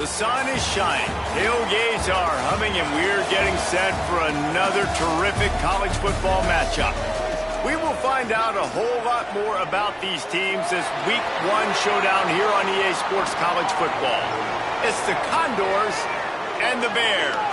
The sun is shining, tailgates are humming, and we're getting set for another terrific college football matchup. We will find out a whole lot more about these teams this Week 1 showdown here on EA Sports College Football. It's the Condors and the Bears.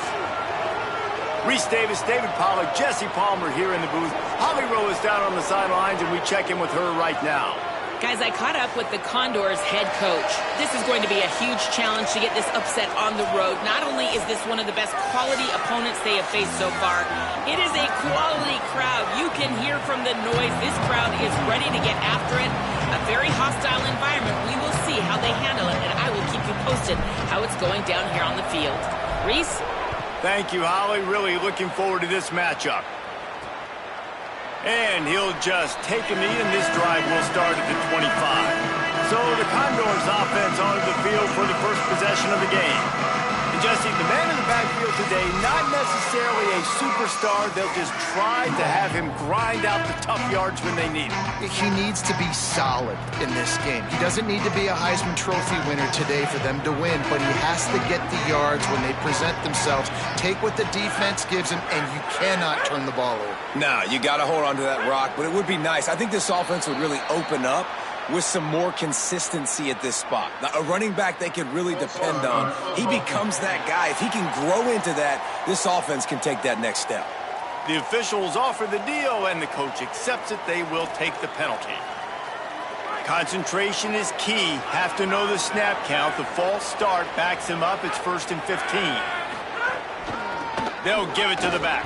Reese Davis, David Pollack, Jesse Palmer here in the booth. Holly Rowe is down on the sidelines, and we check in with her right now. Guys, I caught up with the Condors head coach. This is going to be a huge challenge to get this upset on the road. Not only is this one of the best quality opponents they have faced so far, it is a quality crowd. You can hear from the noise. This crowd is ready to get after it. A very hostile environment. We will see how they handle it, and I will keep you posted how it's going down here on the field. Reese? Thank you, Holly. Really looking forward to this matchup. And he'll just take a knee, and this drive will start at the 25. So the Condors offense onto the field for the first possession of the game. And Jesse, the man in the backfield today, not necessarily a superstar. They'll just try to have him grind out the tough yards when they need it. He needs to be solid in this game. He doesn't need to be a Heisman Trophy winner today for them to win, but he has to get the yards when they present themselves. Take what the defense gives him, and you cannot turn the ball over. No, you got to hold on to that rock, but it would be nice. I think this offense would really open up with some more consistency at this spot. Now, a running back they could really depend on. He becomes that guy. If he can grow into that, this offense can take that next step. The officials offer the deal, and the coach accepts it. They will take the penalty. Concentration is key. Have to know the snap count. The false start backs him up. It's 1st and 15. They'll give it to the back.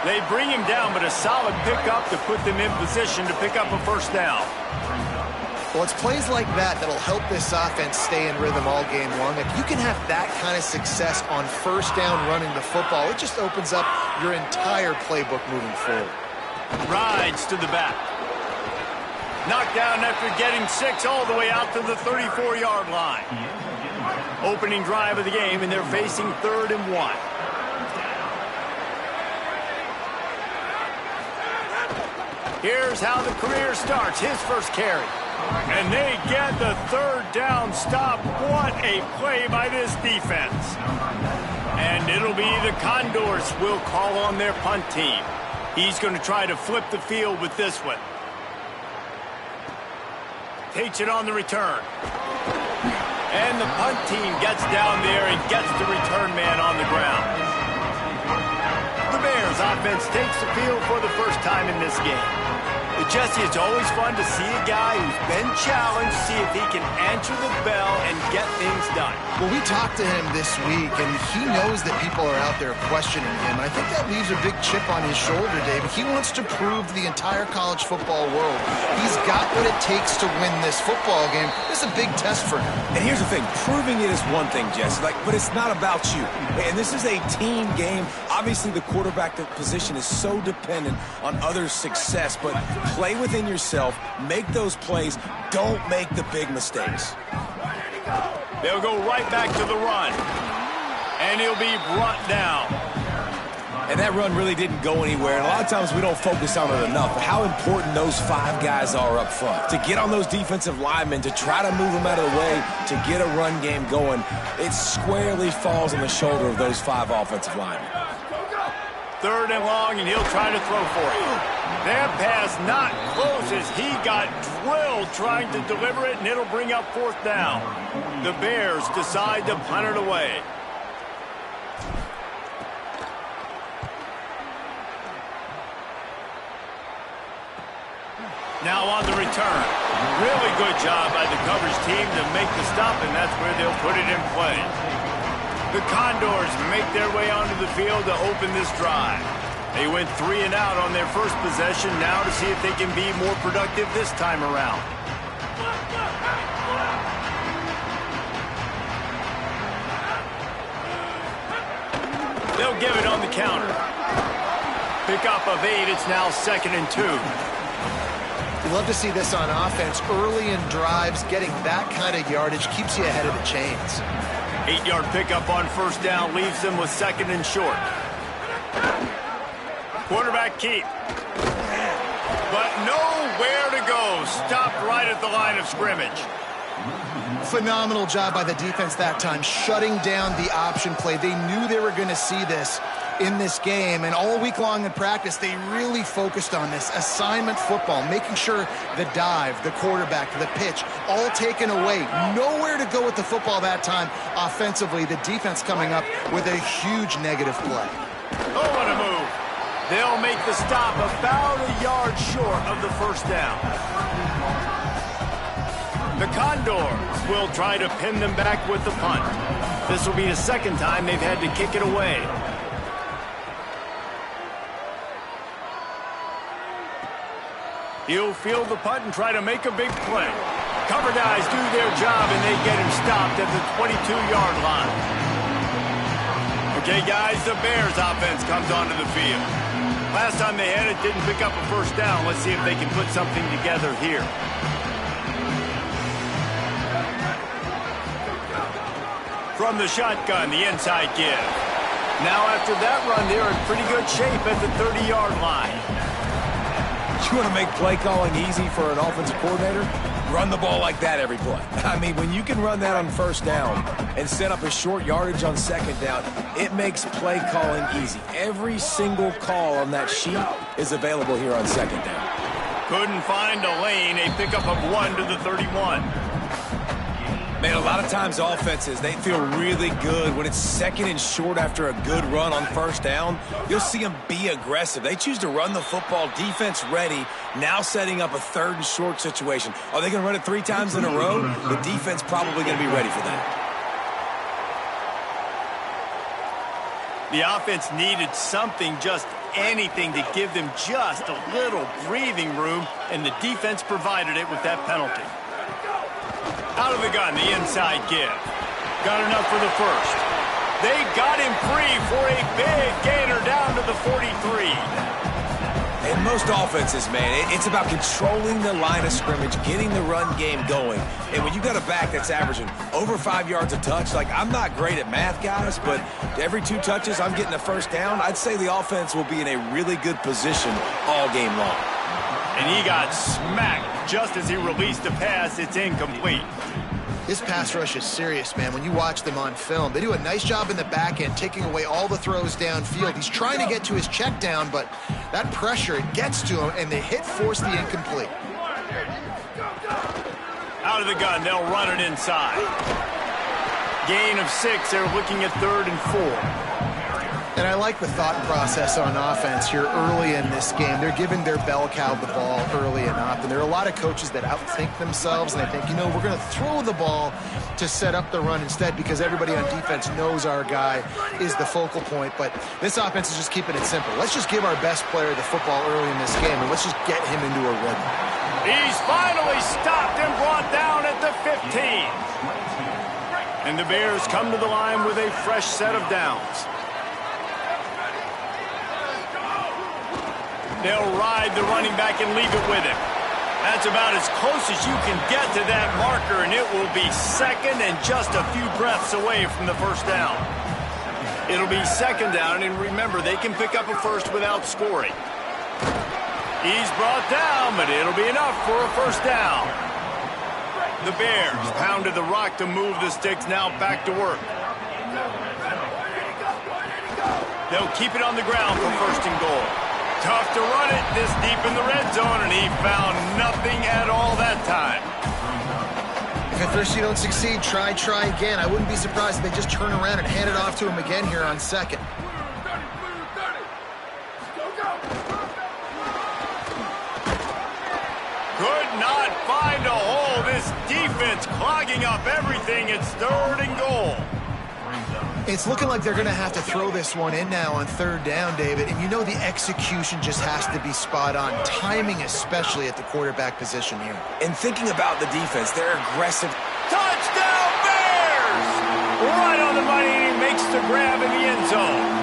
They bring him down, but a solid pickup to put them in position to pick up a first down. Well, it's plays like that that'll help this offense stay in rhythm all game long. If you can have that kind of success on first down running the football, it just opens up your entire playbook moving forward. Rides to the back. Knocked down after getting 6 all the way out to the 34-yard line. Opening drive of the game, and they're facing 3rd and 1. Here's how the career starts. His first carry. And they get the 3rd down stop. What a play by this defense. And it'll be the Condors will call on their punt team. He's going to try to flip the field with this one. Takes it on the return. And the punt team gets down there and gets the return man on the ground. The Bears offense takes the field for the first time in this game. But Jesse, it's always fun to see a guy who's been challenged, see if he can answer the bell and get things done. Well, we talked to him this week, and he knows that people are out there questioning him. And I think that leaves a big chip on his shoulder, David. He wants to prove to the entire college football world he's got what it takes to win this football game. This is a big test for him. And here's the thing. Proving it is one thing, Jesse, but it's not about you. And this is a team game. Obviously, the quarterback position is so dependent on others' success, but play within yourself, make those plays, don't make the big mistakes. They'll go right back to the run, and he'll be brought down. And that run really didn't go anywhere, and a lot of times we don't focus on it enough, but how important those 5 guys are up front. To get on those defensive linemen, to try to move them out of the way, to get a run game going, it squarely falls on the shoulder of those 5 offensive linemen. 3rd and long, and he'll try to throw for it. That pass not close as he got drilled trying to deliver it, and it'll bring up 4th down. The Bears decide to punt it away. Now on the return. Really good job by the coverage team to make the stop, and that's where they'll put it in play. The Condors make their way onto the field to open this drive. They went 3 and out on their first possession, now to see if they can be more productive this time around. They'll give it on the counter. Pickup of 8, it's now 2nd and 2. You love to see this on offense. Early in drives, getting that kind of yardage keeps you ahead of the chains. 8-yard pickup on 1st down leaves them with 2nd and short. Quarterback keep. But nowhere to go. Stopped right at the line of scrimmage. Phenomenal job by the defense that time, shutting down the option play. They knew they were going to see this in this game, and all week long in practice, they really focused on this assignment football, making sure the dive, the quarterback, the pitch, all taken away. Nowhere to go with the football that time offensively. The defense coming up with a huge negative play. Oh, what a move. They'll make the stop about a yard short of the first down. The Condors will try to pin them back with the punt. This will be the second time they've had to kick it away. He'll field the punt and try to make a big play. Cover guys do their job, and they get him stopped at the 22-yard line. Okay, guys, the Bears offense comes onto the field. Last time they had it, didn't pick up a first down. Let's see if they can put something together here. From the shotgun, the inside give. Now after that run, they're in pretty good shape at the 30-yard line. You want to make play calling easy for an offensive coordinator? Run the ball like that every play. I mean, when you can run that on first down and set up a short yardage on second down, it makes play calling easy. Every single call on that sheet is available here on second down. Couldn't find a lane, a pickup of 1 to the 31. Man, a lot of times offenses, they feel really good when it's second and short after a good run on first down. You'll see them be aggressive. They choose to run the football, defense ready, now setting up a third and short situation. Are they going to run it 3 times in a row? The defense probably going to be ready for that. The offense needed something, just anything, to give them just a little breathing room, and the defense provided it with that penalty. Out of the gun, the inside give. Got enough for the first. They got him free for a big gainer down to the 43. In most offenses, man, it's about controlling the line of scrimmage, getting the run game going. And when you got a back that's averaging over 5 yards a touch, like, I'm not great at math, guys, but every 2 touches I'm getting a first down, I'd say the offense will be in a really good position all game long. And he got smacked just as he released the pass. It's incomplete. This pass rush is serious, man. When you watch them on film, they do a nice job in the back end, taking away all the throws downfield. He's trying to get to his check down, but that pressure, it gets to him, and the hit forced the incomplete. Out of the gun, they'll run it inside. Gain of 6, they're looking at 3rd and 4. And I like the thought process on offense here early in this game. They're giving their bell cow the ball early and often. There are a lot of coaches that outthink themselves, and they think, you know, we're going to throw the ball to set up the run instead because everybody on defense knows our guy is the focal point. But this offense is just keeping it simple. Let's just give our best player the football early in this game, and let's just get him into a rhythm. He's finally stopped and brought down at the 15. And the Bears come to the line with a fresh set of downs. They'll ride the running back and leave it with him. That's about as close as you can get to that marker, and it will be second and just a few breaths away from the first down. It'll be second down, and remember, they can pick up a first without scoring. He's brought down, but it'll be enough for a first down. The Bears pounded the rock to move the sticks, now back to work. They'll keep it on the ground for first and goal. Tough to run it this deep in the red zone, and he found nothing at all that time. If at first you don't succeed, try again. I wouldn't be surprised if they just turn around and hand it off to him again here on second. Could not find a hole. This defense clogging up everything. It's 3rd and goal. It's looking like they're going to have to throw this one in now on 3rd down, David. And you know the execution just has to be spot on. Timing especially at the quarterback position here. And thinking about the defense, they're aggressive. Touchdown Bears! Right on the money, and he makes the grab in the end zone.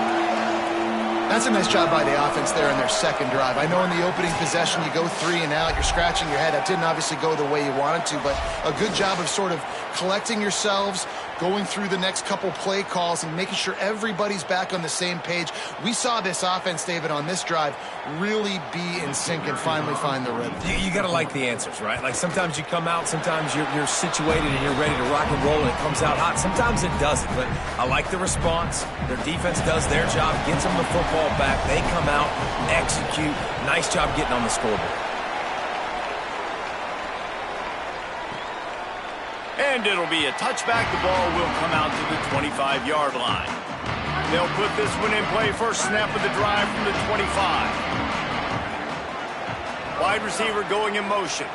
That's a nice job by the offense there in their second drive. I know in the opening possession you go 3 and out, you're scratching your head. That didn't obviously go the way you wanted to, but a good job of sort of collecting yourselves, going through the next couple play calls and making sure everybody's back on the same page. We saw this offense, David, on this drive really be in sync and finally find the rhythm. You got to like the answers, right? Like sometimes you come out, sometimes you're situated and you're ready to rock and roll and it comes out hot. Sometimes it doesn't, but I like the response. Their defense does their job, gets them the football back. They come out, execute. Nice job getting on the scoreboard. And it'll be a touchback. The ball will come out to the 25-yard line. They'll put this one in play. First snap of the drive from the 25. Wide receiver going in motion.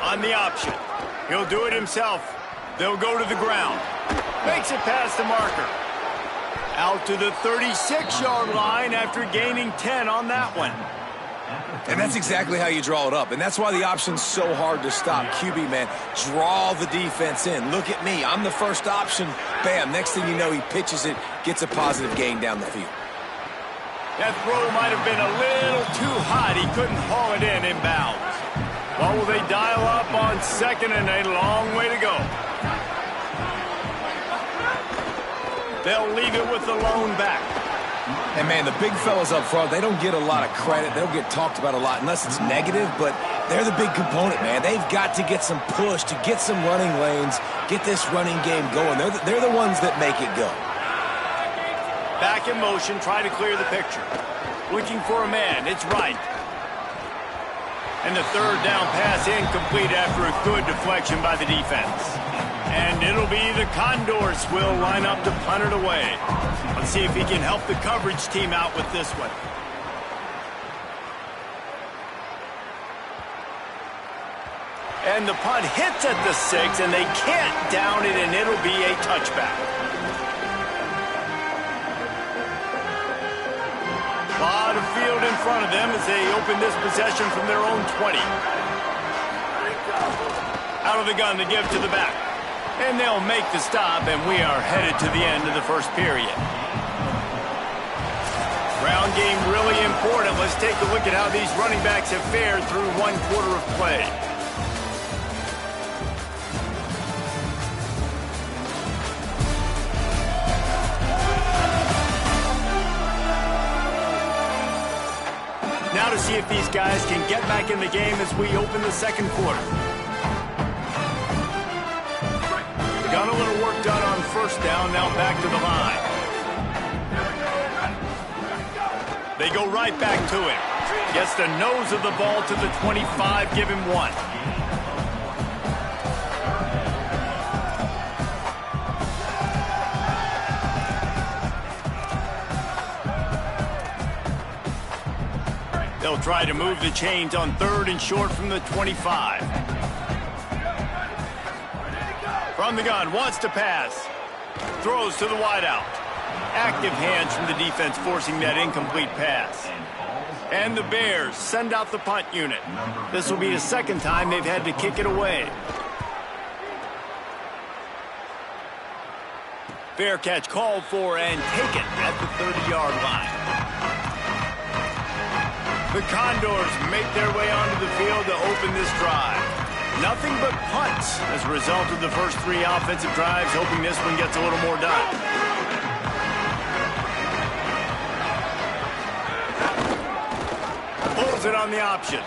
On the option. He'll do it himself. They'll go to the ground. Makes it past the marker. Out to the 36-yard line after gaining 10 on that one. And that's exactly how you draw it up. And that's why the option's so hard to stop. QB, man, draw the defense in. Look at me. I'm the first option. Bam. Next thing you know, he pitches it, gets a positive gain down the field. That throw might have been a little too hot. He couldn't haul it in inbounds. Well, will they dial up on second and a long way to go? They'll leave it with the lone back. And, man, the big fellas up front, they don't get a lot of credit. They don't get talked about a lot unless it's negative, but they're the big component, man. They've got to get some push, to get some running lanes, get this running game going. They're the ones that make it go. Back in motion, try to clear the picture. Looking for a man. It's right. And the third down pass incomplete after a good deflection by the defense. And it'll be the Condors will line up to punt it away. Let's see if he can help the coverage team out with this one. And the punt hits at the 6, and they can't down it, and it'll be a touchback. A lot of field in front of them as they open this possession from their own 20. Out of the gun to give to the back. And they'll make the stop, and we are headed to the end of the first period. Ground game really important. Let's take a look at how these running backs have fared through one quarter of play. Now to see if these guys can get back in the game as we open the second quarter. Got a little work done on first down, now back to the line. They go right back to him. Gets the nose of the ball to the 25, give him 1. They'll try to move the chains on third and short from the 25. From the gun, wants to pass. Throws to the wideout. Active hands from the defense forcing that incomplete pass. And the Bears send out the punt unit. This will be the second time they've had to kick it away. Fair catch called for and taken at the 30-yard line. The Condors make their way onto the field to open this drive. Nothing but punts as a result of the first 3 offensive drives, hoping this one gets a little more done. Pulls it on the option.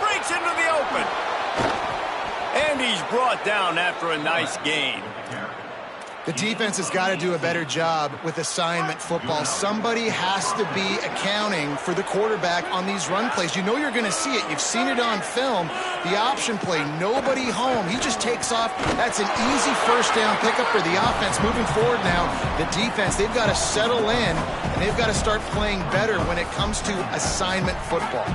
Breaks into the open. And he's brought down after a nice gain. The defense has got to do a better job with assignment football. Somebody has to be accounting for the quarterback on these run plays. You know you're going to see it. You've seen it on film. The option play, nobody home. He just takes off. That's an easy first down pickup for the offense. Moving forward now, the defense, they've got to settle in, and they've got to start playing better when it comes to assignment football.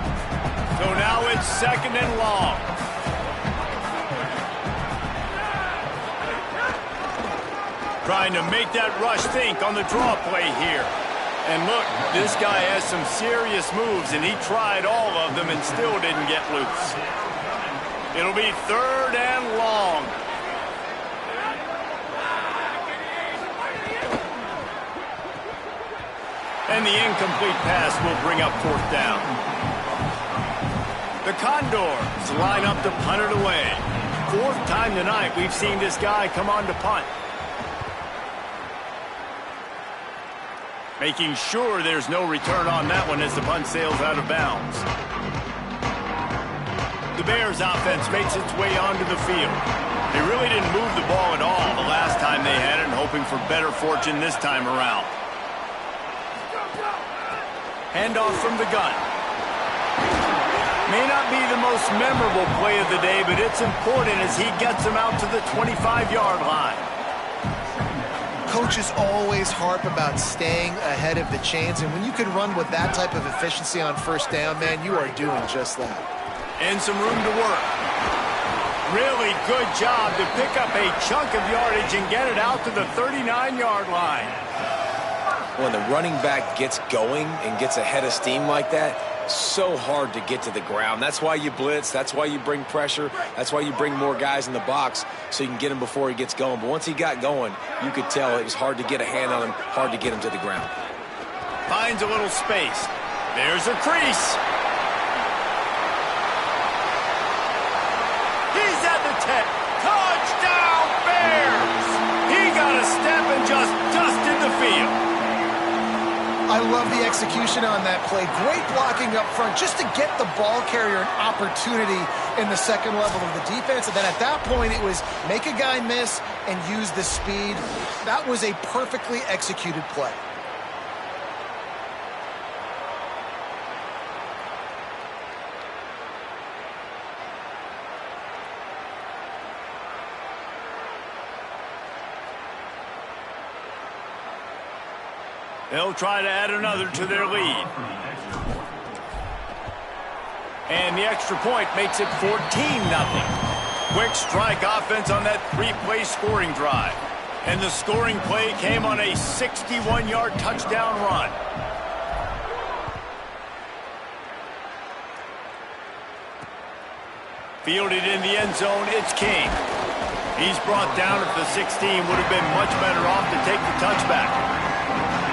So now it's second and long. Trying to make that rush think on the draw play here. And look, this guy has some serious moves, and he tried all of them and still didn't get loose. It'll be third and long. And the incomplete pass will bring up fourth down. The Condors line up to punt it away. fourth time tonight we've seen this guy come on to punt. Making sure there's no return on that one as the punt sails out of bounds. The Bears offense makes its way onto the field. They really didn't move the ball at all the last time they had it, and hoping for better fortune this time around. Handoff from the gun. May not be the most memorable play of the day, but it's important as he gets him out to the 25-yard line. Coaches always harp about staying ahead of the chains, and when you can run with that type of efficiency on first down, man, you are doing just that. And some room to work. Really good job to pick up a chunk of yardage and get it out to the 39-yard line. When the running back gets going and gets ahead of steam like that, so hard to get to the ground. That's why you blitz. That's why you bring pressure. That's why you bring more guys in the box so you can get him before he gets going. But once he got going, you could tell it was hard to get a hand on him, hard to get him to the ground. Finds a little space. There's a crease. He's at the 10. Touchdown, Bears! He got a step and just dusted the field. I love the execution on that play. Great blocking up front just to get the ball carrier an opportunity in the second level of the defense. And then at that point, it was make a guy miss and use the speed. That was a perfectly executed play. They'll try to add another to their lead. And the extra point makes it 14-0. Quick strike offense on that three-play scoring drive. And the scoring play came on a 61-yard touchdown run. Fielded in the end zone, it's King. He's brought down at the 16, would have been much better off to take the touchback.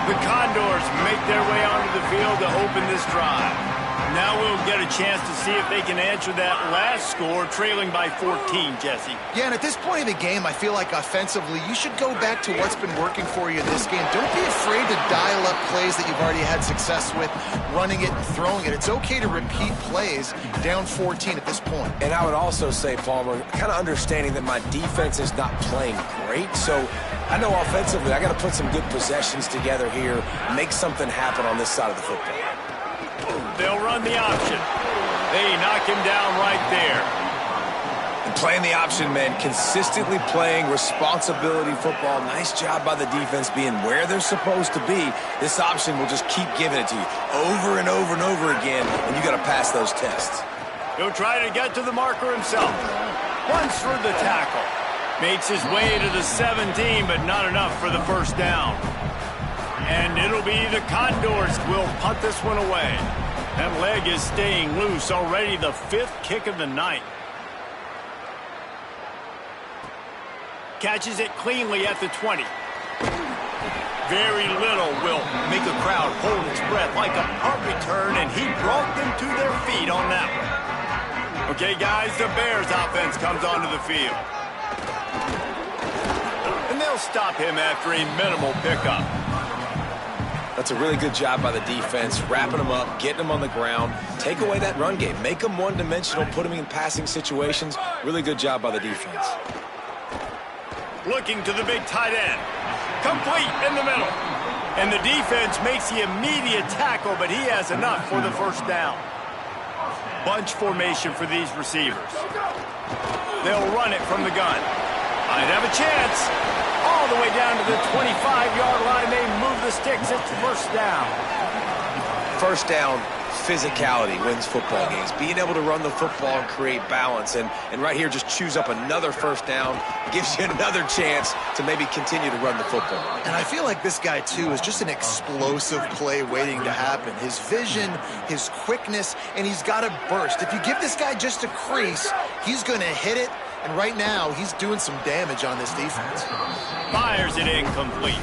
The Condors make their way onto the field to open this drive. Now we'll get a chance to see if they can answer that last score, trailing by 14, Jesse. Yeah, and at this point of the game, I feel like offensively, you should go back to what's been working for you in this game. Don't be afraid to dial up plays that you've already had success with, running it and throwing it. It's okay to repeat plays down 14 at this point. And I would also say, Palmer, kind of understanding that my defense is not playing great, so I know offensively I got to put some good possessions together here, make something happen on this side of the football. They'll run the option. They knock him down right there. And playing the option, man, consistently playing responsibility football. Nice job by the defense being where they're supposed to be. This option will just keep giving it to you over and over and over again, and you got to pass those tests. He'll try to get to the marker himself. Runs through the tackle. Makes his way to the 17, but not enough for the first down. And it'll be the Condors will punt this one away. That leg is staying loose already, the fifth kick of the night. Catches it cleanly at the 20. Very little will make a crowd hold its breath like a punt return, and he brought them to their feet on that one. Okay, guys, the Bears offense comes onto the field. And they'll stop him after a minimal pickup. That's a really good job by the defense, wrapping them up, getting them on the ground, take away that run game, make them one-dimensional, put them in passing situations. Really good job by the defense. Looking to the big tight end. Complete in the middle. And the defense makes the immediate tackle, but he has enough for the first down. Bunch formation for these receivers. They'll run it from the gun. Might have a chance. All the way down to the 25-yard line. They move the sticks. It's first down. First down, physicality wins football games. Being able to run the football and create balance. And right here, just choose up another first down. Gives you another chance to maybe continue to run the football. And I feel like this guy, too, is just an explosive play waiting to happen. His vision, his quickness, and he's got a burst. If you give this guy just a crease, he's going to hit it. And right now, he's doing some damage on this defense. Fires it incomplete.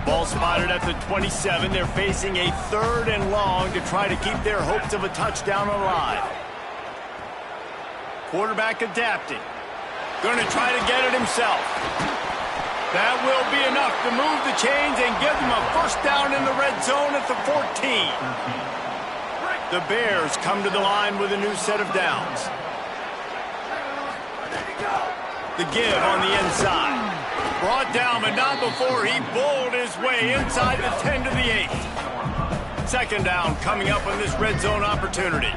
Ball ball spotted at the 27. They're facing a 3rd and long to try to keep their hopes of a touchdown alive. Quarterback adapting. Going to try to get it himself. That will be enough to move the chains and give them a first down in the red zone at the 14. The Bears come to the line with a new set of downs. The give on the inside. Brought down, but not before he bowled his way inside the 10 to the 8. Second down coming up on this red zone opportunity.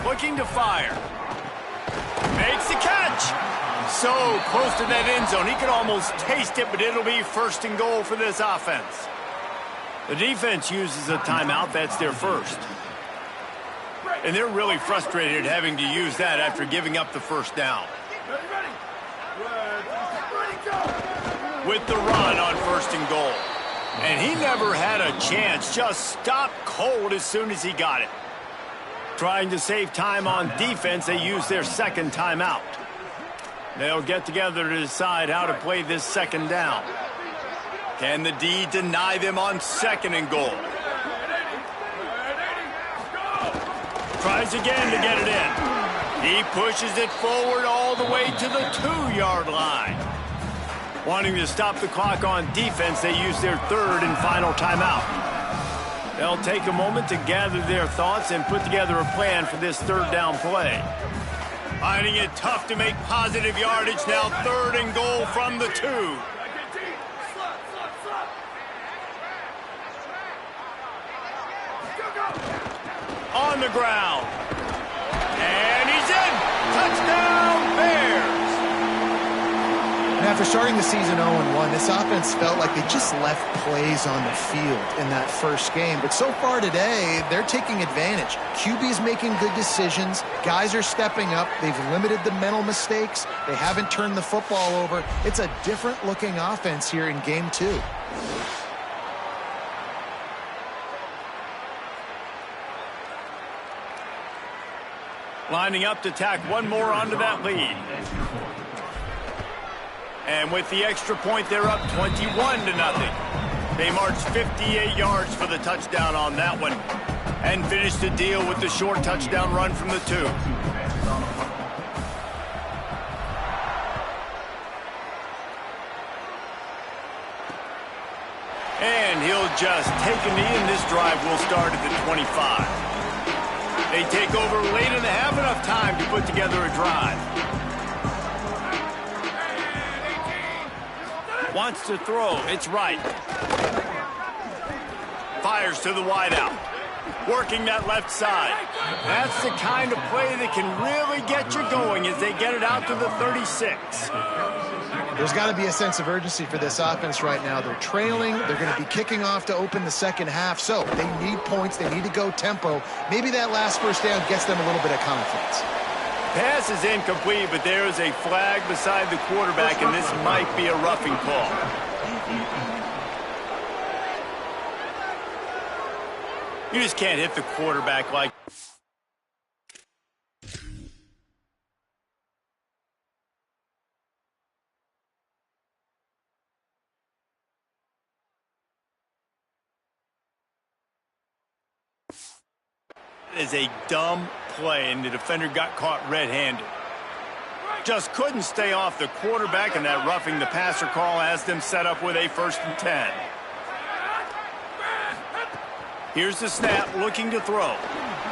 Looking to fire. Makes the catch. So close to that end zone. He could almost taste it, but it'll be first and goal for this offense. The defense uses a timeout. That's their first. And they're really frustrated having to use that after giving up the first down. With the run on first and goal. And he never had a chance. Just stopped cold as soon as he got it. Trying to save time on defense, they use their second timeout. They'll get together to decide how to play this second down. Can the D deny them on second and goal? Tries again to get it in. He pushes it forward all the way to the 2-yard line. Wanting to stop the clock on defense, they use their third and final timeout. They'll take a moment to gather their thoughts and put together a plan for this third down play. Finding it tough to make positive yardage now. Third and goal from the 2. On the ground. And he's in. Touchdown, Bears. And after starting the season 0-1, this offense felt like they just left plays on the field in that first game. But so far today, they're taking advantage. QB's making good decisions. Guys are stepping up. They've limited the mental mistakes. They haven't turned the football over. It's a different-looking offense here in Game 2. Lining up to tack one more onto that lead. And with the extra point, they're up 21-0. They marched 58 yards for the touchdown on that one and finished the deal with the short touchdown run from the 2. And he'll just take a knee, and this drive will start at the 25. They take over late in the half, enough time to put together a drive. Wants to throw. It's right. Fires to the wideout. Working that left side. That's the kind of play that can really get you going as they get it out to the 36. There's got to be a sense of urgency for this offense right now. They're trailing. They're going to be kicking off to open the second half. So they need points. They need to go tempo. Maybe that last first down gets them a little bit of confidence. Pass is incomplete, but there is a flag beside the quarterback, and this might be a roughing call. You just can't hit the quarterback like... It is a dumb play, and the defender got caught red-handed. Just couldn't stay off the quarterback, and that roughing the passer call has them set up with a 1st and 10. Here's the snap, looking to throw.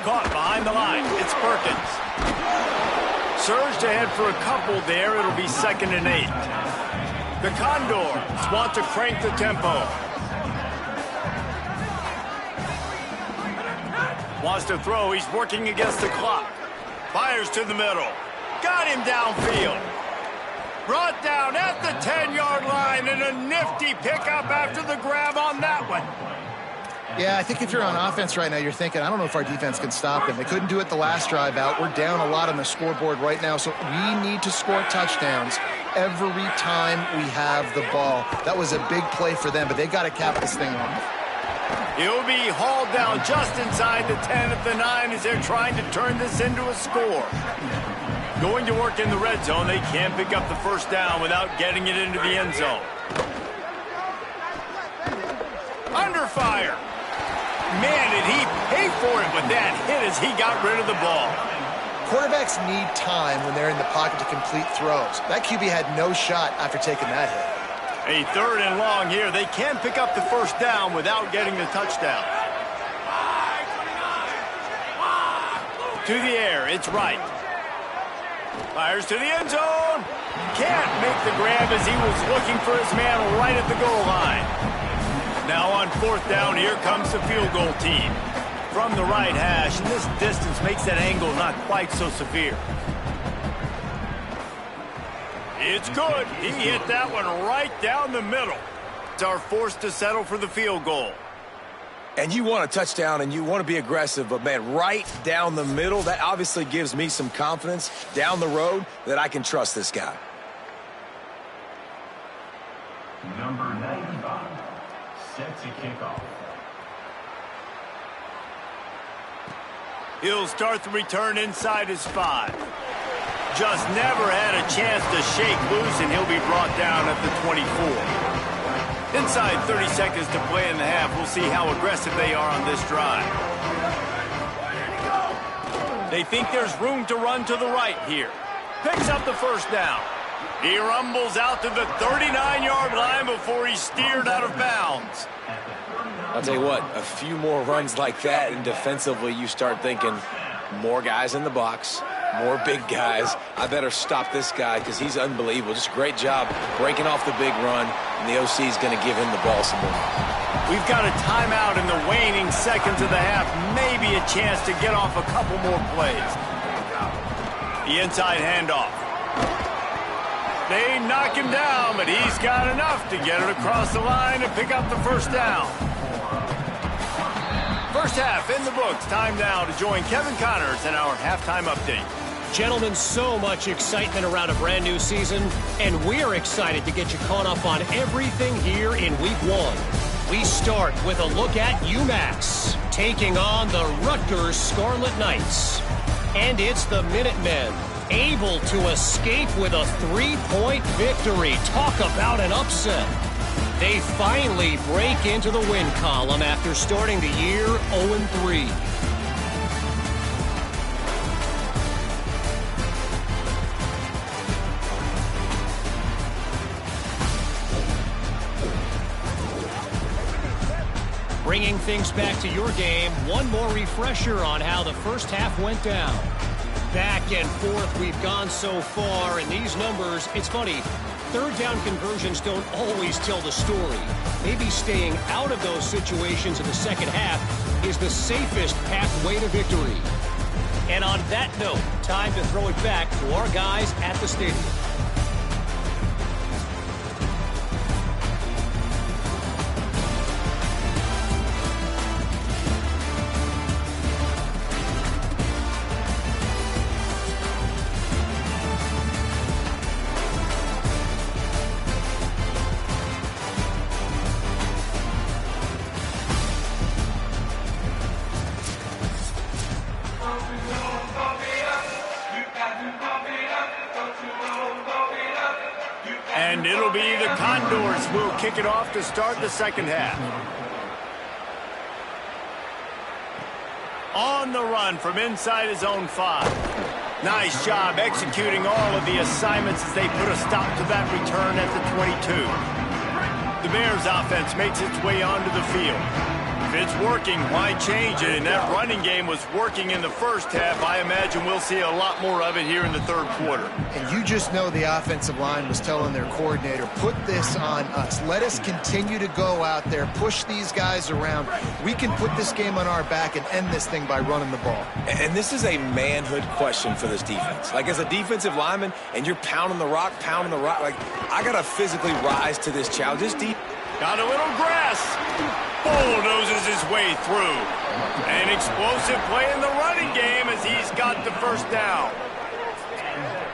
Caught behind the line. It's Perkins. Surged ahead for a couple there. It'll be 2nd and 8. The Condors want to crank the tempo. Wants to throw. He's working against the clock. Fires to the middle. Got him downfield. Brought down at the 10-yard line, and a nifty pickup after the grab on that one. Yeah, I think if you're on offense right now, you're thinking, I don't know if our defense can stop them. They couldn't do it the last drive out. We're down a lot on the scoreboard right now, so we need to score touchdowns every time we have the ball. That was a big play for them, but they got to cap this thing off. He'll be hauled down just inside the 10 at the 9 as they're trying to turn this into a score. Going to work in the red zone, they can't pick up the first down without getting it into the end zone. Under fire. Man, did he pay for it with that hit as he got rid of the ball. Quarterbacks need time when they're in the pocket to complete throws. That QB had no shot after taking that hit. A 3rd and long here. They can't pick up the first down without getting the touchdown. To the air, it's right. Fires to the end zone. Can't make the grab as he was looking for his man right at the goal line. Now on 4th down, here comes the field goal team. From the right hash, and this distance makes that angle not quite so severe. It's good. He hit that one right down the middle. It's our forced to settle for the field goal. And you want a touchdown and you want to be aggressive, but, man, right down the middle, that obviously gives me some confidence down the road that I can trust this guy. Number 95, set to kick off. He'll start the return inside his 5. Just never had a chance to shake loose, and he'll be brought down at the 24. Inside 30 seconds to play in the half. We'll see how aggressive they are on this drive. They think there's room to run to the right here. Picks up the first down. He rumbles out to the 39-yard line before he's steered out of bounds. I'll tell you what, a few more runs like that, and defensively you start thinking more guys in the box, more big guys. I better stop this guy because he's unbelievable. Just a great job breaking off the big run, and the OC is going to give him the ball some more. We've got a timeout in the waning seconds of the half. Maybe a chance to get off a couple more plays. The inside handoff. They knock him down, but he's got enough to get it across the line and pick up the first down. First half in the books. Time now to join Kevin Connors in our halftime update. Gentlemen, so much excitement around a brand new season, and we're excited to get you caught up on everything here in Week 1. We start with a look at UMass, taking on the Rutgers Scarlet Knights. And it's the Minutemen, able to escape with a 3-point victory. Talk about an upset. They finally break into the win column after starting the year 0-3. Bringing things back to your game, one more refresher on how the first half went down. Back and forth we've gone so far, and these numbers, it's funny, third down conversions don't always tell the story. Maybe staying out of those situations in the second half is the safest pathway to victory. And on that note, time to throw it back to our guys at the stadium. And it'll be the Condors who will kick it off to start the second half. On the run from inside his own 5. Nice job executing all of the assignments as they put a stop to that return at the 22. The Bears offense makes its way onto the field. If it's working, why change it? And that running game was working in the first half. I imagine we'll see a lot more of it here in the third quarter. And you just know the offensive line was telling their coordinator, put this on us. Let us continue to go out there, push these guys around. We can put this game on our back and end this thing by running the ball. And this is a manhood question for this defense. Like, as a defensive lineman, and you're pounding the rock, like, I got to physically rise to this challenge. This deep. Got a little grass. Bulldozes his way through. An explosive play in the running game as he's got the first down.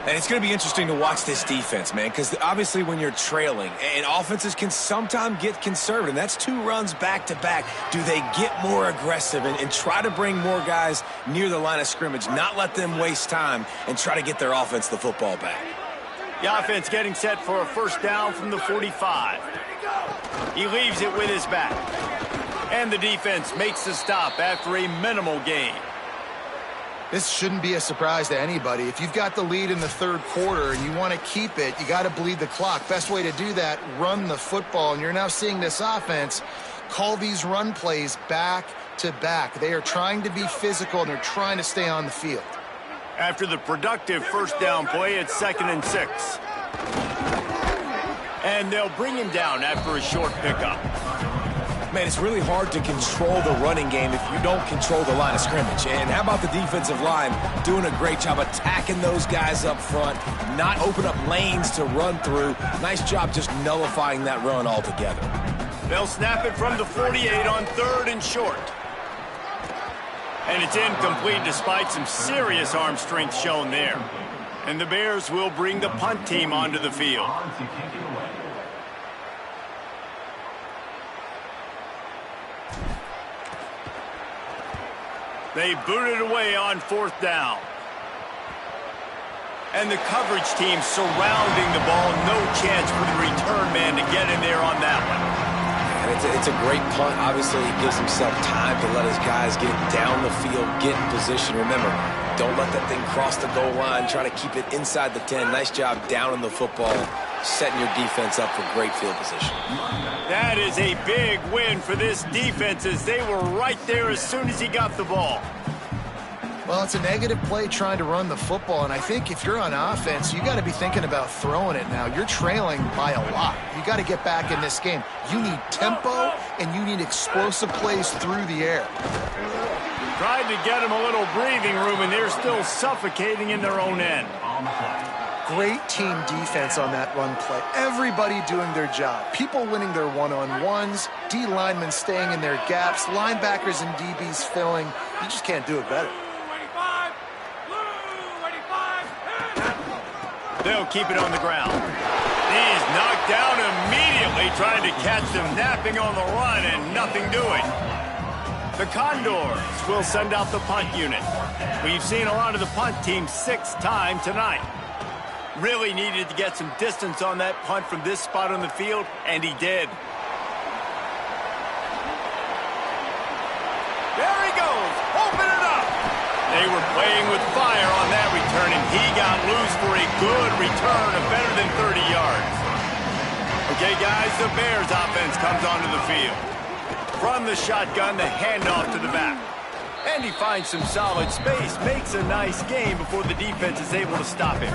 And it's going to be interesting to watch this defense, man, because obviously when you're trailing, and offenses can sometimes get conservative, and that's 2 runs back-to-back. Do they get more aggressive and try to bring more guys near the line of scrimmage, not let them waste time, and try to get their offense the football back? The offense getting set for a first down from the 45. He leaves it with his back. And the defense makes the stop after a minimal gain. This shouldn't be a surprise to anybody. If you've got the lead in the third quarter and you want to keep it, you got to bleed the clock. Best way to do that, run the football. And you're now seeing this offense call these run plays back to back. They are trying to be physical, and they're trying to stay on the field. After the productive first down play, it's 2nd and 6. And they'll bring him down after a short pickup. Man, it's really hard to control the running game if you don't control the line of scrimmage. And how about the defensive line doing a great job attacking those guys up front, not open up lanes to run through. Nice job just nullifying that run altogether. They'll snap it from the 48 on 3rd and short. And it's incomplete despite some serious arm strength shown there. And the Bears will bring the punt team onto the field. They boot it away on 4th down. And the coverage team surrounding the ball. No chance for the return man to get in there on that one. And it's a great punt. Obviously, he gives himself time to let his guys get down the field, get in position. Remember, don't let that thing cross the goal line. Try to keep it inside the 10. Nice job down in the football, setting your defense up for great field position. That is a big win for this defense, as they were right there as soon as he got the ball. Well, it's a negative play trying to run the football, and I think if you're on offense, you got to be thinking about throwing it now. You're trailing by a lot. You got to get back in this game. You need tempo, and you need explosive plays through the air. Tried to get them a little breathing room, and they're still suffocating in their own end. Great team defense on that run play. Everybody doing their job. People winning their one-on-ones, D linemen staying in their gaps, linebackers and DBs filling. You just can't do it better. They'll keep it on the ground. He's knocked down immediately, trying to catch them napping on the run and nothing doing. The Condors will send out the punt unit. We've seen a lot of the punt team 6 times tonight. Really needed to get some distance on that punt from this spot on the field, and he did. There he goes. Open it up. They were playing with fire on that return, and he got loose for a good return of better than 30 yards. Okay, guys, the Bears offense comes onto the field. From the shotgun, the handoff to the back. And he finds some solid space, makes a nice gain before the defense is able to stop him.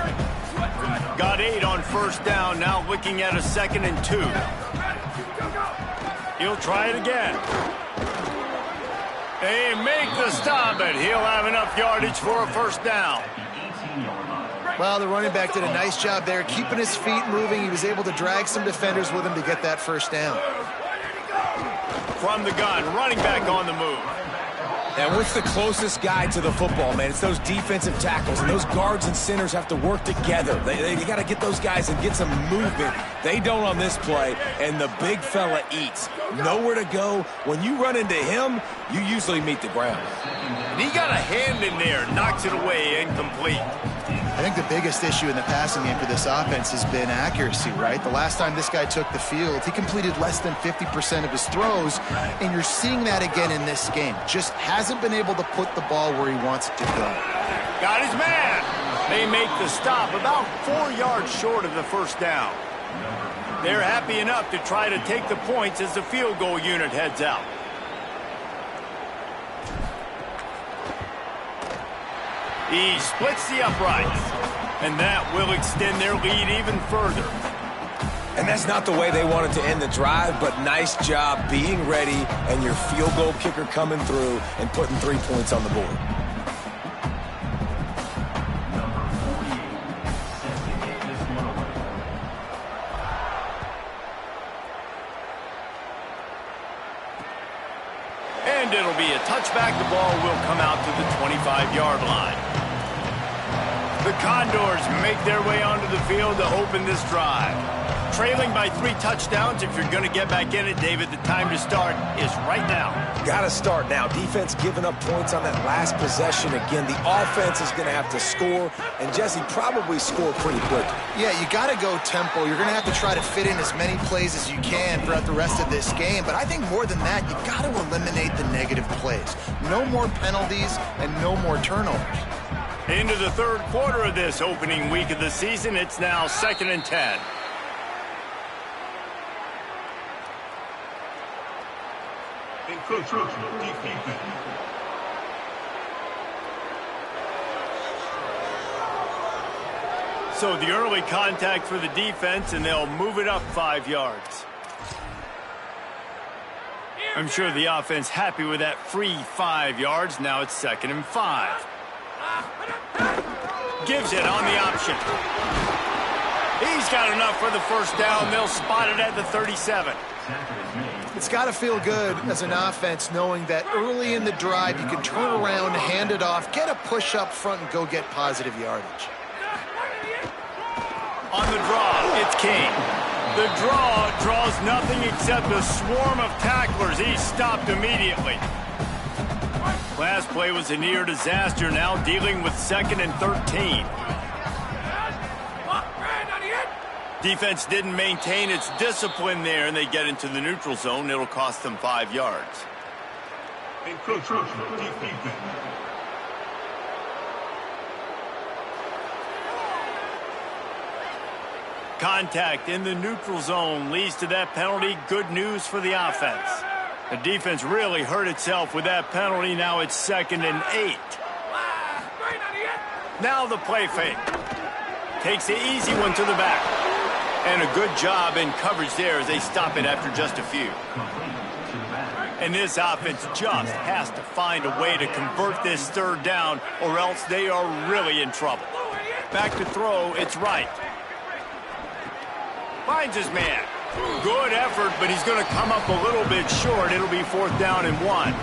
Got 8 on first down, now looking at a 2nd and 2. He'll try it again. They make the stop, but he'll have enough yardage for a first down. Well, the running back did a nice job there, keeping his feet moving. He was able to drag some defenders with him to get that first down. From the gun, running back on the move. And what's the closest guy to the football, man? It's those defensive tackles, and those guards and centers have to work together. They got to get those guys and get some movement. They don't on this play, and the big fella eats. Nowhere to go. When you run into him, you usually meet the ground. And he got a hand in there, knocks it away, incomplete. I think the biggest issue in the passing game for this offense has been accuracy, right? The last time this guy took the field, he completed less than 50% of his throws, and you're seeing that again in this game. Just hasn't been able to put the ball where he wants it to go. Got his man. They make the stop about 4 yards short of the first down. They're happy enough to try to take the points as the field goal unit heads out. He splits the uprights, and that will extend their lead even further. And that's not the way they wanted to end the drive, but nice job being ready and your field goal kicker coming through and putting 3 points on the board. And it'll be a touchback. The ball will come out to the 25-yard line. The Condors make their way onto the field to open this drive. Trailing by 3 touchdowns, if you're going to get back in it, David, the time to start is right now. Got to start now. Defense giving up points on that last possession. Again, the offense is going to have to score, and Jesse probably score pretty quickly. Yeah, you got to go tempo. You're going to have to try to fit in as many plays as you can throughout the rest of this game. But I think more than that, you got to eliminate the negative plays. No more penalties and no more turnovers. Into the third quarter of this opening week of the season, it's now 2nd and 10. So the early contact for the defense, and they'll move it up 5 yards. I'm sure the offense happy with that free 5 yards. Now it's 2nd and 5. Gives it on the option. He's got enough for the first down. They'll spot it at the 37. It's got to feel good as an offense knowing that early in the drive you can turn around, hand it off, get a push up front, and go get positive yardage. On the draw, it's King. The draw draws nothing except a swarm of tacklers. He's stopped immediately. Last play was a near disaster, now dealing with 2nd and 13. Defense didn't maintain its discipline there, and they get into the neutral zone. It'll cost them 5 yards. Contact in the neutral zone leads to that penalty. Good news for the offense. The defense really hurt itself with that penalty. Now it's 2nd and 8. Now the play fake. Takes the easy one to the back. And a good job in coverage there as they stop it after just a few. And this offense just has to find a way to convert this 3rd down, or else they are really in trouble. Back to throw, it's right. Finds his man. Good effort, but he's going to come up a little bit short. It'll be 4th down and 1.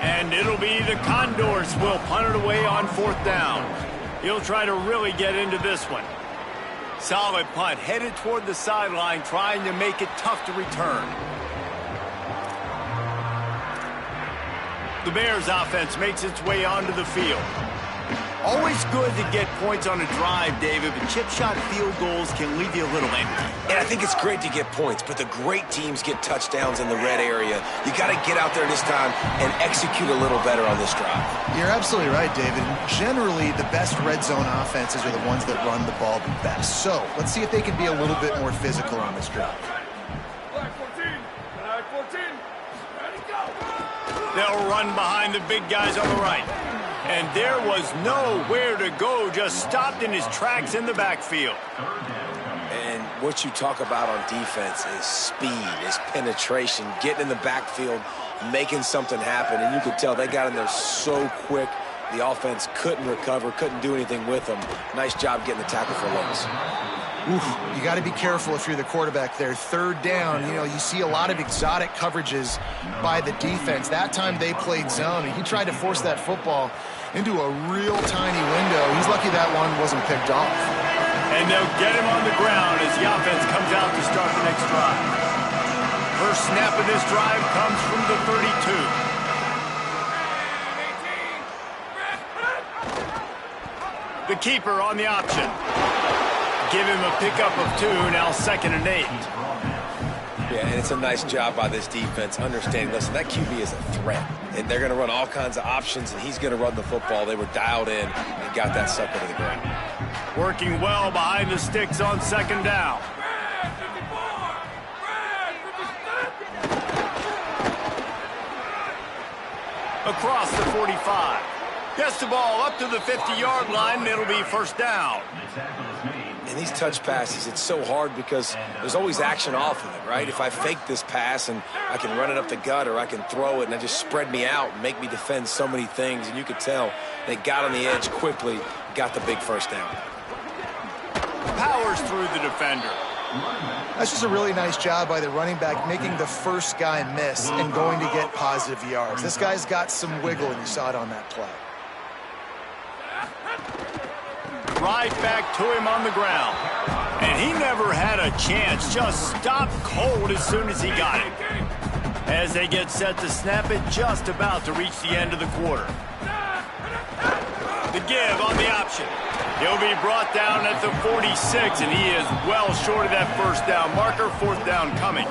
And it'll be the Condors will punt it away on 4th down. He'll try to really get into this one. Solid punt, headed toward the sideline, trying to make it tough to return. The Bears offense makes its way onto the field. Always good to get points on a drive, David, but chip shot field goals can leave you a little empty. And I think it's great to get points, but the great teams get touchdowns in the red area. You got to get out there this time and execute a little better on this drive. You're absolutely right, David. Generally, the best red zone offenses are the ones that run the ball the best. So let's see if they can be a little bit more physical on this drive. They'll run behind the big guys on the right. And there was nowhere to go, just stopped in his tracks in the backfield. And what you talk about on defense is speed, is penetration, getting in the backfield, making something happen. And you could tell they got in there so quick, the offense couldn't recover, couldn't do anything with them. Nice job getting the tackle for loss. You got to be careful if you're the quarterback there. 3rd down, you see a lot of exotic coverages by the defense. That time they played zone, and he tried to force that football into a real tiny window. He's lucky that one wasn't picked off. And they'll get him on the ground as the offense comes out to start the next drive. First snap of this drive comes from the 32. The keeper on the option. Give him a pickup of 2, now 2nd and 8. Yeah, and it's a nice job by this defense understanding, listen, that QB is a threat. And they're going to run all kinds of options, and he's going to run the football. They were dialed in and got that sucker to the ground. Working well behind the sticks on 2nd down. Across the 45. Gets the ball up to the 50-yard line, and it'll be 1st down. And these touch passes, it's so hard because there's always action off of it, right? If I fake this pass and I can run it up the gut or I can throw it and it just spread me out and make me defend so many things. And you could tell they got on the edge quickly, got the big 1st down. Powers through the defender. That's just a really nice job by the running back, making the first guy miss and going to get positive yards. This guy's got some wiggle, and you saw it on that play. right back to him on the ground. And he never had a chance, just stopped cold as soon as he got it. As they get set to snap it, just about to reach the end of the quarter. The give on the option. He'll be brought down at the 46, and he is well short of that first down marker. Fourth down coming.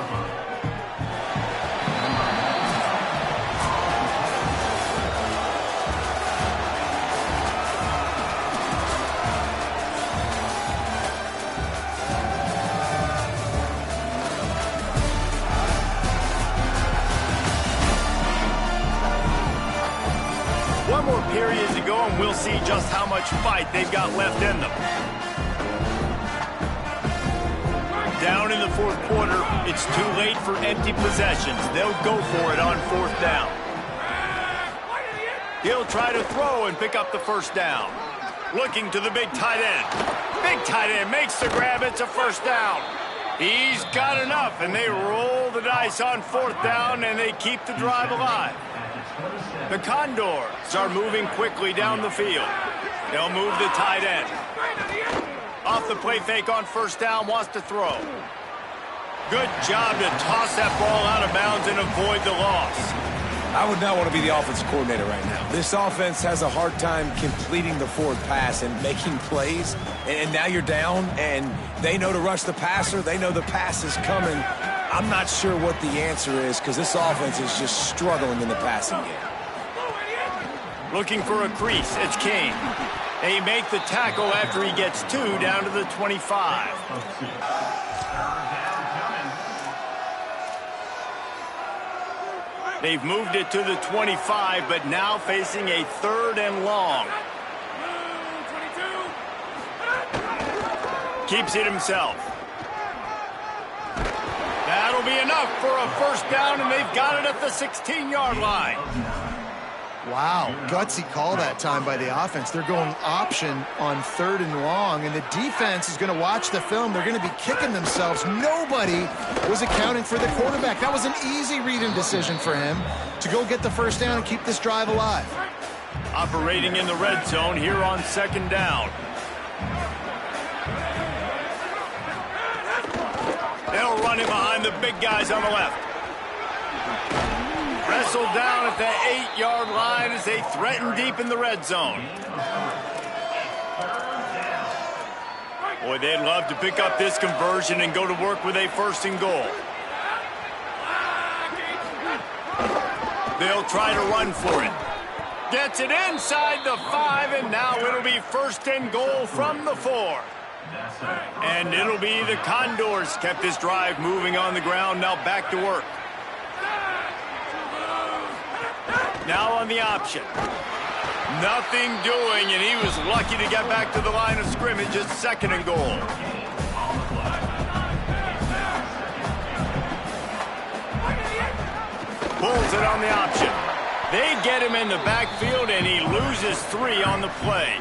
One more period to go, and we'll see just how much fight they've got left in them. Down in the fourth quarter, it's too late for empty possessions. They'll go for it on fourth down. He'll try to throw and pick up the first down. Looking to the big tight end. Big tight end makes the grab. It's a first down. He's got enough, and they roll the dice on fourth down, and they keep the drive alive. The Condors are moving quickly down the field. They'll move the tight end. Off the play fake on first down, wants to throw. Good job to toss that ball out of bounds and avoid the loss. I would not want to be the offensive coordinator right now. This offense has a hard time completing the forward pass and making plays. And now you're down, and they know to rush the passer. They know the pass is coming. I'm not sure what the answer is because this offense is just struggling in the passing game. Looking for a crease. It's Kane. They make the tackle after he gets two down to the 25. They've moved it to the 25, but now facing a third and long. Keeps it himself. That'll be enough for a first down, and they've got it at the 16-yard line. Wow, gutsy call that time by the offense. They're going option on third and long, and the defense is going to watch the film. They're going to be kicking themselves. Nobody was accounting for the quarterback. That was an easy reading decision for him to go get the first down and keep this drive alive. Operating in the red zone here on second down. They'll run him behind the big guys on the left. Wrestled down at the 8-yard line as they threaten deep in the red zone. Boy, they'd love to pick up this conversion and go to work with a first and goal. They'll try to run for it. Gets it inside the 5, and now it'll be first and goal from the 4. And it'll be the Condors kept this drive moving on the ground. Now back to work. Now on the option. Nothing doing, and he was lucky to get back to the line of scrimmage. It's second and goal. Pulls it on the option. They get him in the backfield, and he loses 3 on the play.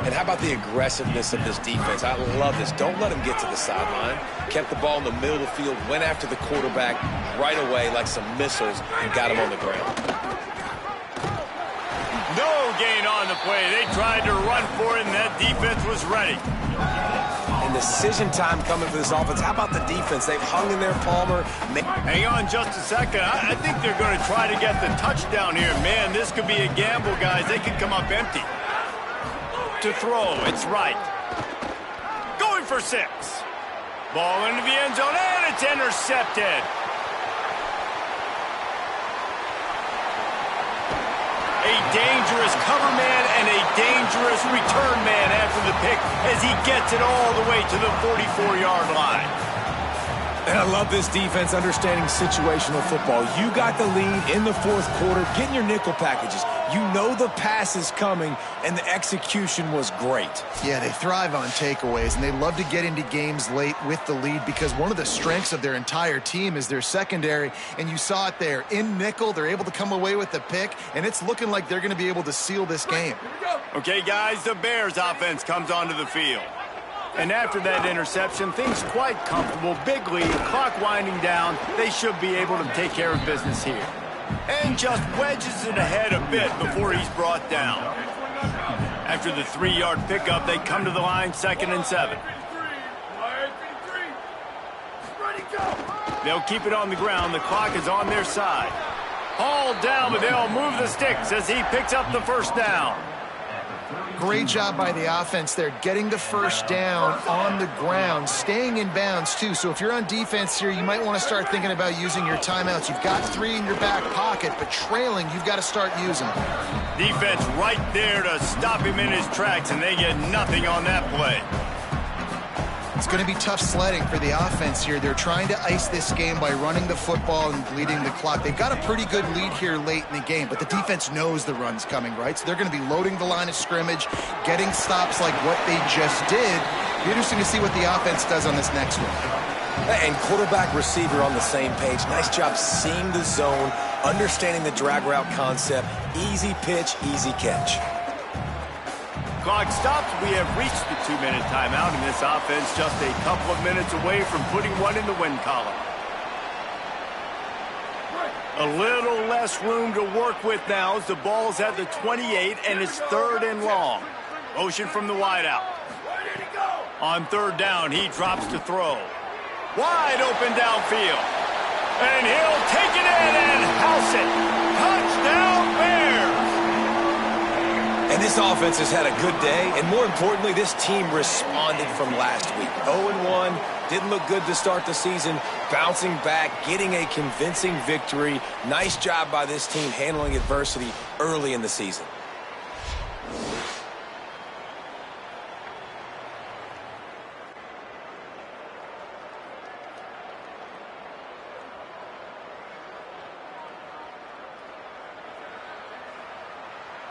And how about the aggressiveness of this defense? I love this. Don't let him get to the sideline. Kept the ball in the middle of the field, went after the quarterback right away like some missiles and got him on the ground. No gain on the play. They tried to run for it, and that defense was ready. And decision time coming for this offense. How about the defense? They've hung in there, Palmer. Hang on just a second. I think they're going to try to get the touchdown here. Man, this could be a gamble, guys. They could come up empty. To throw, it's right. Going for 6. Ball into the end zone, and it's intercepted. A dangerous cover man and a dangerous return man after the pick as he gets it all the way to the 44-yard line. And I love this defense understanding situational football. You got the lead in the fourth quarter, getting your nickel packages. You know the pass is coming, and the execution was great. Yeah, they thrive on takeaways, and they love to get into games late with the lead because one of the strengths of their entire team is their secondary, and you saw it there. In nickel, they're able to come away with the pick, and it's looking like they're going to be able to seal this game. Okay, guys, the Bears offense comes onto the field. And after that interception, things quite comfortable. Big lead, clock winding down. They should be able to take care of business here. And just wedges it ahead a bit before he's brought down. After the 3-yard pickup, they come to the line 2nd and 7. They'll keep it on the ground. The clock is on their side. Hauled down, but they'll move the sticks as he picks up the first down. Great job by the offense there, getting the first down on the ground, staying in bounds too. So if you're on defense here, you might want to start thinking about using your timeouts. You've got 3 in your back pocket, but trailing, you've got to start using them. Defense right there to stop him in his tracks, and they get nothing on that play. It's going to be tough sledding for the offense here. They're trying to ice this game by running the football and bleeding the clock. They've got a pretty good lead here late in the game, but the defense knows the run's coming, right? So they're going to be loading the line of scrimmage, getting stops like what they just did. It'll be interesting to see what the offense does on this next one. And quarterback receiver on the same page. Nice job seeing the zone, understanding the drag route concept. Easy pitch, easy catch. Clock stops. We have reached the 2-minute timeout, and this offense just a couple of minutes away from putting one in the win column. A little less room to work with now as the ball's at the 28, and it's 3rd and long. Motion from the wideout. On 3rd down, he drops to throw. Wide open downfield. And he'll take it in and house it. Touchdown, Bears! And this offense has had a good day, and more importantly, this team responded from last week. 0-1, didn't look good to start the season, bouncing back, getting a convincing victory. Nice job by this team handling adversity early in the season.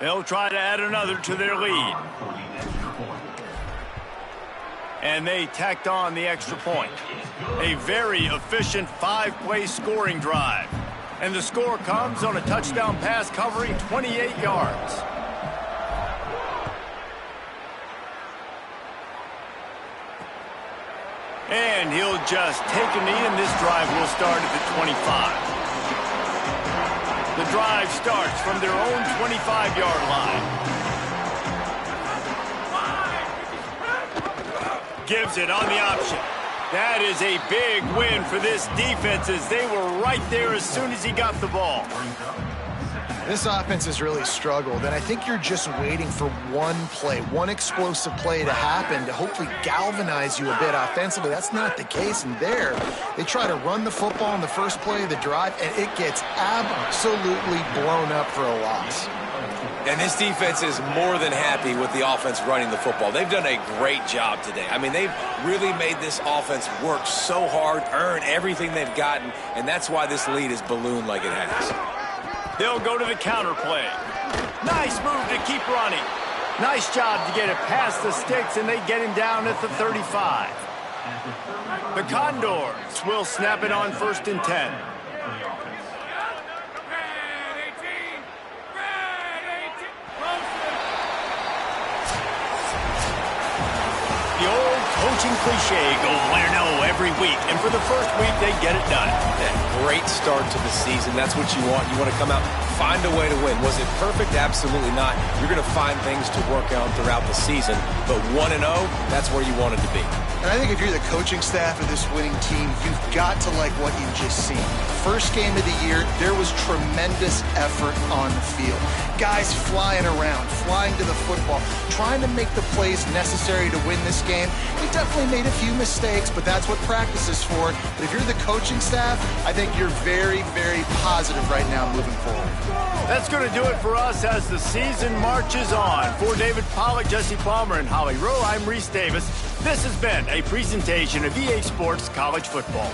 They'll try to add another to their lead. And they tacked on the extra point. A very efficient 5-play scoring drive. And the score comes on a touchdown pass covering 28 yards. And he'll just take a knee, and this drive will start at the 25. The drive starts from their own 25-yard line. Gives it on the option. That is a big win for this defense as they were right there as soon as he got the ball. This offense has really struggled, and I think you're just waiting for one play, one explosive play to happen to hopefully galvanize you a bit offensively. That's not the case, and there, they try to run the football in the first play of the drive, and it gets absolutely blown up for a loss. And this defense is more than happy with the offense running the football. They've done a great job today. I mean, they've really made this offense work so hard, earn everything they've gotten, and that's why this lead is ballooned like it has. They'll go to the counter play. Nice move to keep running. Nice job to get it past the sticks, and they get him down at the 35. The Condors will snap it on 1st and 10. The old coaching cliche, go win or no every week. And for the first week, they get it done. Yeah, great start to the season. That's what you want. You want to come out, find a way to win. Was it perfect? Absolutely not. You're going to find things to work on throughout the season. But 1-0, that's where you wanted to be. And I think if you're the coaching staff of this winning team, you've got to like what you've just seen. First game of the year, there was tremendous effort on the field. Guys flying around, flying to the football, trying to make the plays necessary to win this game. They definitely made a few mistakes, but that's what practice is for. But if you're the coaching staff, I think you're very, very positive right now moving forward. That's going to do it for us as the season marches on. For David Pollack, Jesse Palmer, and Holly Rowe, I'm Reese Davis. This has been a presentation of EA Sports College Football.